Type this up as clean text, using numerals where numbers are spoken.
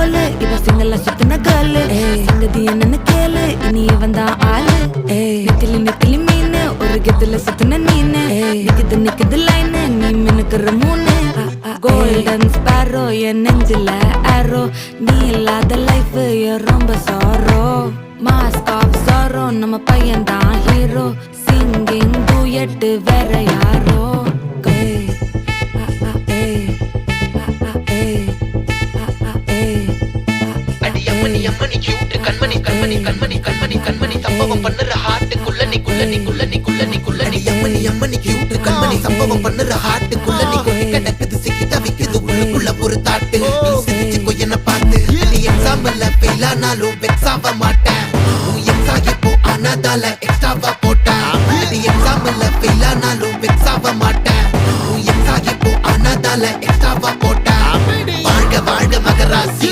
கோலு இவ சிங்கல்ல சுத்தின காலு சங்கதி என்னன்னு கேளு இனி இவன் தான் ஆளு நெத்திலி நெத்திலி மீனு ஒரு கெத்துல சுத்தின நீனு நிக்குது லைனு நீ மினுக்குற மூணு கோல்டன் ஸ்பாரோ என் நெஞ்சில ஆரோ நீ இல்லாத லைஃப் ரொம்ப சாரோ மாஸ்க் ஆஃப் சாரோ நம்ம பையன் தான் ஹீரோ சிங்கிங் டூயட் வேற யாரோ கண்மணி கண்மணி கண்மணி கண்மணி கண்மணி சம்பவம் பண்ணுற ஹார்ட்டுக்குள்ள நீக்குள்ள நீக்குள்ள நீக்குள்ள நீக்குள்ள நீ அம்மனி அம்மனி கியூட் கண்மணி சம்பவம் பண்ணுற ஹார்ட்டுக்குள்ள நீ கொட்டி கிடக்குது சிக்கி தவிக்குது உள்ளுக்குள்ள ஒரு தாட்டு நீ சிரிச்சுக்கோ என்ன பார்த்து நீ எக்ஸாம்பிள் ஃபெயில் ஆனாலும் வெக்ஸ் ஆக மாட்டேன் உன் எக்ஸா இப்போ ஆனாதால எக்ஸ்ட்ராவா போட்டேன் நீ எக்ஸாம்பிள் ஃபெயில் ஆனாலும் வெக்ஸ் ஆக மாட்டேன் உன் எக்ஸா இப்போ ஆனாதால எக்ஸ்ட்ராவா போட்டேன் வாழ்க வாழ்க மகராசி